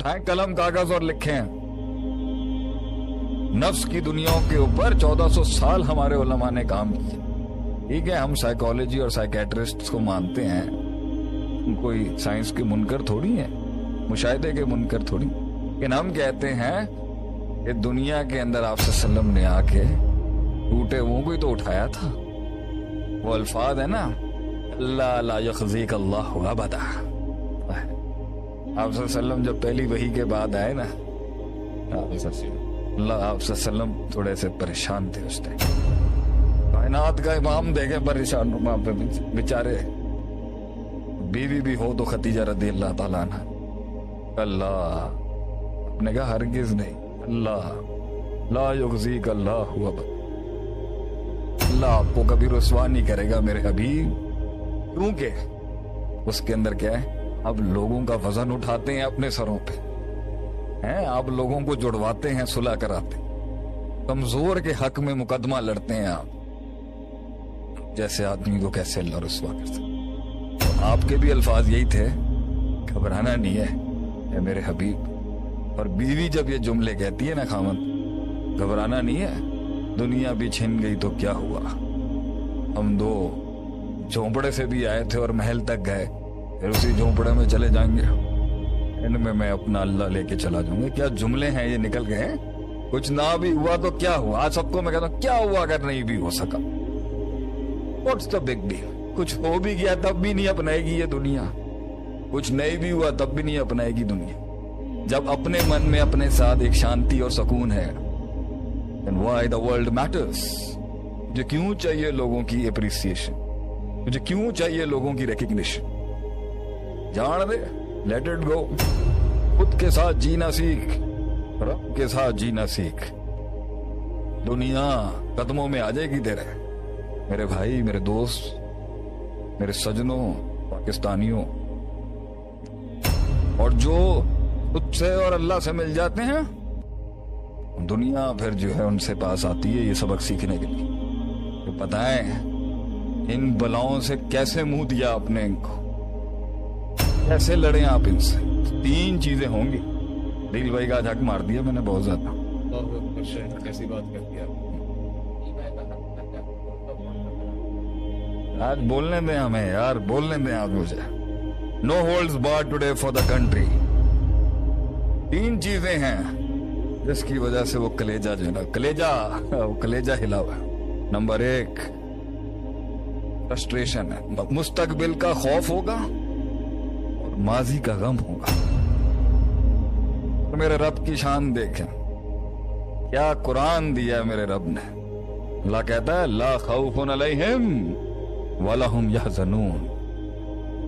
उठाएं कलम कागज और लिखें। नफ्स की दुनियाओं के ऊपर 1400 साल हमारे उलमा ने काम किया। ठीक है, हम साइकोलॉजी और साइकेट्रिस्ट को मानते हैं, कोई साइंस के मुनकर थोड़ी है, मुशाहिदे के मुनकर थोड़ी। लेकिन हम कहते हैं कि दुनिया के अंदर आप सल्लम ने आके टूटे हुओं को ही तो उठाया था। वो अल्फाज है ना, अल्लाह ला यखज़ीक अल्लाह अबदा। आप सल्लम जब पहली वही के बाद आए ना, आप सल्लम थोड़े से परेशान थे उस टाइम। कायनात का इमाम देखे परेशान वहां पे बेचारे। बीवी भी हो तो खतीजा रदी अल्लाह ताला अन्हा। अल्लाह आपने कहा हरगिज नहीं, अल्लाह ला युग़ज़ीक अल्लाह अबदा। अल्लाह आपको कभी रुसवा नहीं करेगा मेरे हबीब, क्योंकि उसके अंदर क्या है, अब लोगों का वजन उठाते हैं अपने सरों पे हैं, आप लोगों को जुड़वाते हैं, सुलह कराते हैं, कमजोर के हक में मुकदमा लड़ते हैं आप। जैसे आदमी को कैसे अल्लाह रुसवा कर सकते। तो आपके भी अल्फाज यही थे, घबराना नहीं है मेरे हबीब। और बीवी जब ये जुमले कहती है ना खामन, घबराना नहीं है, दुनिया भी छिन गई तो क्या हुआ, हम दो झोंपड़े से भी आए थे और महल तक गए, फिर उसी झोंपड़े में चले जाएंगे, इनमें मैं अपना अल्लाह लेके चला जाऊंगा। क्या जुमले हैं ये, निकल गए हैं। कुछ ना भी हुआ तो क्या हुआ, आज सबको मैं कहता हूं क्या हुआ अगर नहीं भी हो सका, व्हाट्स द बिग डील। कुछ हो भी गया तब भी नहीं अपनाएगी ये दुनिया, कुछ नहीं भी हुआ तब भी नहीं अपनाएगी दुनिया। जब अपने मन में अपने साथ एक शांति और सुकून है, then why the world matters। मुझे क्यों चाहिए लोगों की एप्रिसिएशन, मुझे क्यों चाहिए लोगों की रिकग्निशन। जान दे, लेट इट गो। खुद के साथ जीना सीख, रब के साथ जीना सीख। दुनिया कदमों में आ जाएगी तेरे, मेरे भाई, मेरे दोस्त, मेरे सजनों, पाकिस्तानियों। और जो तुझसे और अल्लाह से मिल जाते हैं, दुनिया फिर जो है उनसे पास आती है ये सबक सीखने के लिए। तो पता है इन बलाओं से कैसे मुंह दिया आपने, इनको कैसे लड़े आप इनसे। तीन चीजें होंगी। दिल भाई का झक मार दिया मैंने बहुत ज्यादा। कैसी बात कर दिया आज, बोलने दें हमें यार, बोलने दें आज मुझे। No holds barred today for the country. तीन चीजें हैं जिसकी वजह से वो कलेजा जो है ना, कलेजा हिला हुआ। नंबर 1 फ्रस्ट्रेशन है, मुस्तकबिल का खौफ होगा और माजी का गम होगा। तो मेरे रब की शान देखें, क्या कुरान दिया है मेरे रब ने। अल्लाह कहता है ला खौफुन अलैहिम वला हुम यहज़नून।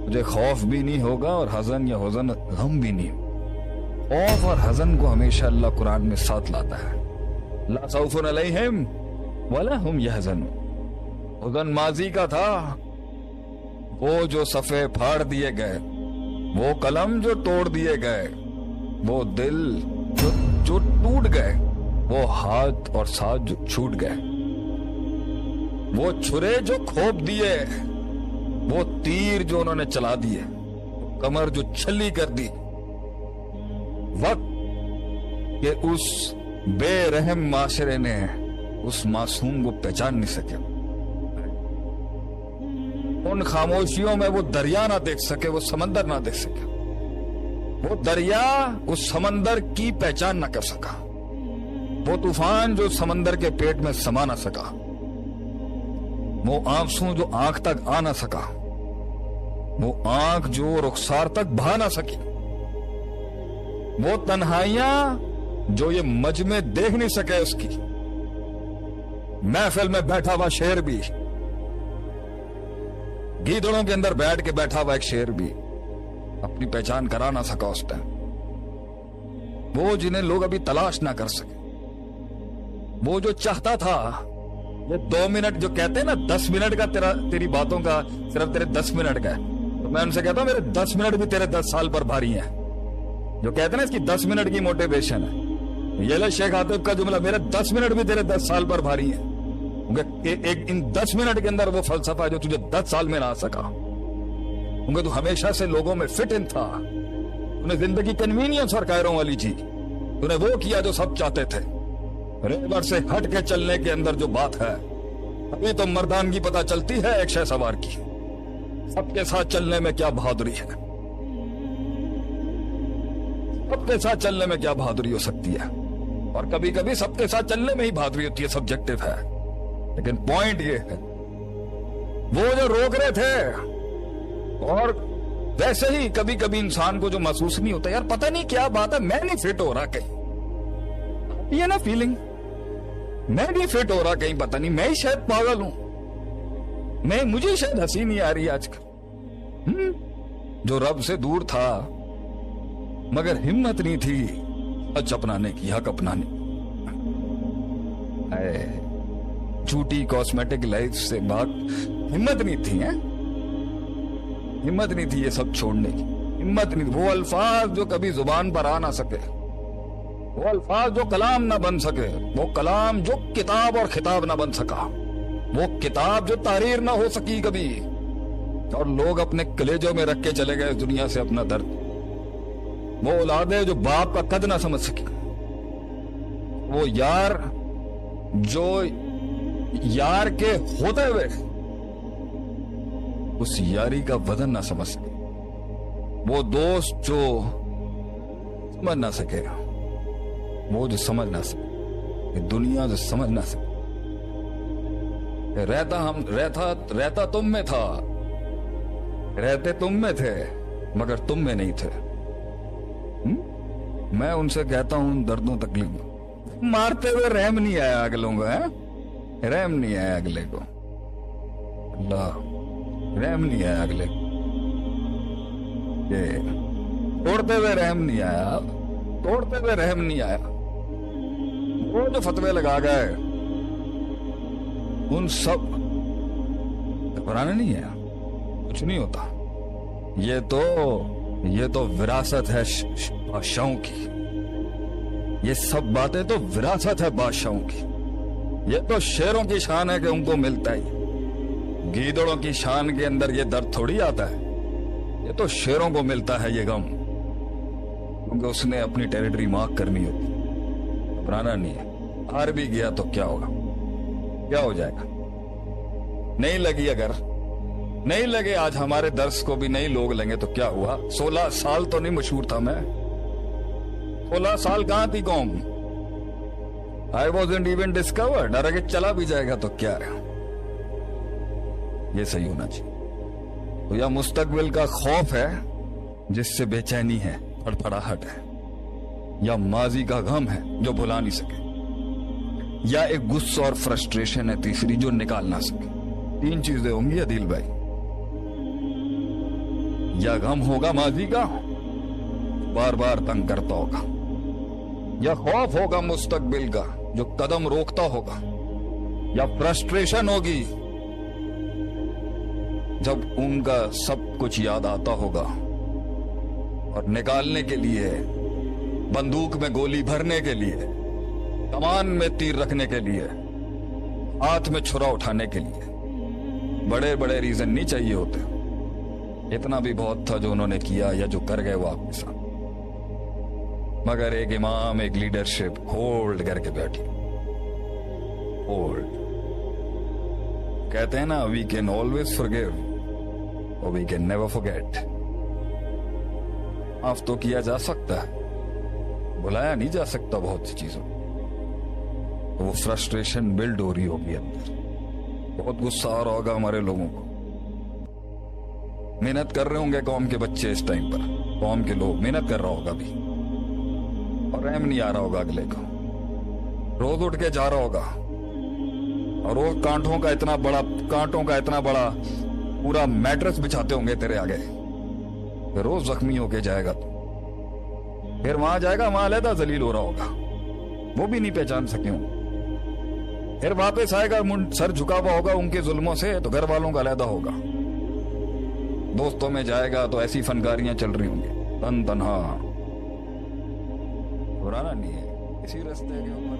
मुझे खौफ भी नहीं होगा और हजन या हुज़न, गम भी नहीं। खौफ और हजन को हमेशा अल्लाह कुरान में साथ लाता है। ला खौफुन अलैहिम वला हुम यहज़नून। हुज़न माजी का था, वो जो सफ़े फाड़ दिए गए, वो कलम जो तोड़ दिए गए, वो दिल जो टूट गए, वो हाथ और साथ जो छूट गए, वो छुरे जो खोप दिए, वो तीर जो उन्होंने चला दिए, कमर जो छली कर दी। वक्त के उस बेरहम माशरे ने उस मासूम को पहचान नहीं सके। उन खामोशियों में वो दरिया ना देख सके, वो समंदर ना देख सके, वो दरिया उस समंदर की पहचान ना कर सका, वो तूफान जो समंदर के पेट में समा ना सका, वो आंसू जो आंख तक आ ना सका, वो आंख जो रुखसार तक बहा ना सकी, वो तन्हाइयां जो ये मज में देख नहीं सके, उसकी महफिल में बैठा हुआ शेर भी, गीदड़ों के अंदर बैठ के बैठा हुआ एक शेर भी अपनी पहचान करा ना सका उस टाइम। वो जिन्हें लोग अभी तलाश ना कर सके, वो जो चाहता था ये 2 मिनट जो कहते हैं ना, 10 मिनट का तेरी बातों का सिर्फ तेरे 10 मिनट का है, तो मैं उनसे कहता हूं मेरे 10 मिनट भी तेरे 10 साल पर भारी हैं। जो कहते हैं ना इसकी 10 मिनट की मोटिवेशन है, ये ले शेख आतिफ का जुमला, मेरे 10 मिनट भी तेरे 10 साल पर भारी है। एक इन 10 मिनट के अंदर वो फलसफा जो तुझे 10 साल में ना आ सका, क्योंकि तू हमेशा से लोगों में फिट इन था, तूने जिंदगी कन्वीनियंस और कायरों वाली जी, तूने वो किया जो सब चाहते थे। रेबर से हट के चलने के अंदर जो बात है, अभी तो मर्दानगी पता चलती है एक शह सवार की। सबके साथ चलने में क्या बहादुरी है, सबके साथ चलने में क्या बहादुरी हो सकती है। और कभी कभी सबके साथ चलने में ही बहादुरी होती है, सब्जेक्टिव है। लेकिन पॉइंट ये है, वो जो रोक रहे थे, और वैसे ही कभी कभी इंसान को जो महसूस नहीं होता, यार पता नहीं क्या बात है, मैं नहीं फिट हो रहा कहीं, ये ना फीलिंग, मैं नहीं फिट हो रहा कहीं, पता नहीं मैं ही शायद पागल हूं, मैं मुझे शायद हंसी नहीं आ रही आजकल। जो रब से दूर था मगर हिम्मत नहीं थी सच अपनाने की, हक अपनाने की। झूठी कॉस्मेटिक लाइफ से भाग, हिम्मत नहीं थी है, हिम्मत नहीं थी ये सब छोड़ने की, हिम्मत नहीं। वो अल्फाज जो कभी जुबान पर आ ना सके, वो अल्फाज जो कलाम ना बन सके, वो कलाम जो किताब और खिताब ना बन सका, वो किताब जो तारीर ना हो सकी कभी, और लोग अपने कलेजों में रख के चले गए दुनिया से अपना दर्द। वो औलादे जो बाप का कद ना समझ सकी, वो यार जो यार के होते हुए उस यारी का वजन ना समझ सके, वो दोस्त जो समझ ना सके, वो जो समझ ना सके, दुनिया जो समझ ना सके। रहता तुम में था, रहते तुम में थे मगर तुम में नहीं थे। मैं उनसे कहता हूं दर्दों तकलीफ, मारते हुए रहम नहीं आया अगलों को, है रहम नहीं आया अगले को, अल्लाह रहम नहीं आया अगले को, तोड़ते हुए रहम नहीं आया, तोड़ते हुए रहम नहीं आया। वो जो फतवे लगा गए उन सब घबराना नहीं है, कुछ नहीं होता। ये तो विरासत है बादशाहों की, ये सब बातें तो विरासत है बादशाहों की। ये तो शेरों की शान है कि उनको मिलता ही, गीदड़ों की शान के अंदर ये दर्द थोड़ी आता है, ये तो शेरों को मिलता है ये गम, क्योंकि उसने अपनी टेरिटरी मार्क करनी होती। घबराना नहीं है, हार भी गया तो क्या होगा, क्या हो जाएगा। नहीं लगी, अगर नहीं लगे आज हमारे दर्श को भी नहीं लोग लेंगे तो क्या हुआ। 16 साल तो नहीं मशहूर था मैं, 16 साल कहां थी कौम, आई वॉज़न्ट इवन डिस्कवर्ड। अरे चला भी जाएगा तो क्या है, ये सही होना चाहिए। तो या मुस्तकबिल का खौफ है जिससे बेचैनी है, फड़फड़ाहट है, या माजी का गम है जो भुला नहीं सके, या एक गुस्सा और फ्रस्ट्रेशन है तीसरी जो निकाल ना सके। 3 चीजें होंगी अदील भाई, या गम होगा माजी का बार बार तंग करता होगा, या खौफ होगा मुस्तकबिल का जो कदम रोकता होगा, या फ्रस्ट्रेशन होगी जब उनका सब कुछ याद आता होगा और निकालने के लिए, बंदूक में गोली भरने के लिए, कमान में तीर रखने के लिए, हाथ में छुरा उठाने के लिए बड़े बड़े रीजन नहीं चाहिए होते। इतना भी बहुत था जो उन्होंने किया या जो कर गए वो आपके साथ। मगर एक इमाम, एक लीडरशिप होल्ड करके बैठी, होल्ड। कहते हैं ना, वी कैन ऑलवेज फॉरगिव और वी कैन नेवर फॉरगेट। माफ तो किया जा सकता है, बुलाया नहीं जा सकता बहुत सी चीजों। तो वो फ्रस्ट्रेशन बिल्ड हो रही होगी अंदर, बहुत गुस्सा आ रहा होगा हमारे लोगों को। मेहनत कर रहे होंगे कौम के बच्चे इस टाइम पर, कौम के लोग मेहनत कर रहा होगा अभी, और रहम नहीं आ रहा होगा अगले को। रोज उठ के जा रहा होगा और रोज कांटों का इतना बड़ा पूरा मैट्रेस बिछाते होंगे तेरे आगे, रोज जख्मी होके जाएगा तो फिर वहां जाएगा, वहां अलहदा जलील हो रहा होगा, वो भी नहीं पहचान सके हों। फिर वापस आएगा, सर झुका हुआ होगा उनके जुल्मों से, तो घर वालों का अलहदा होगा। दोस्तों में जाएगा तो ऐसी फनकारियां चल रही होंगी, तन तनहा। घबराना नहीं है, इसी रास्ते के ऊपर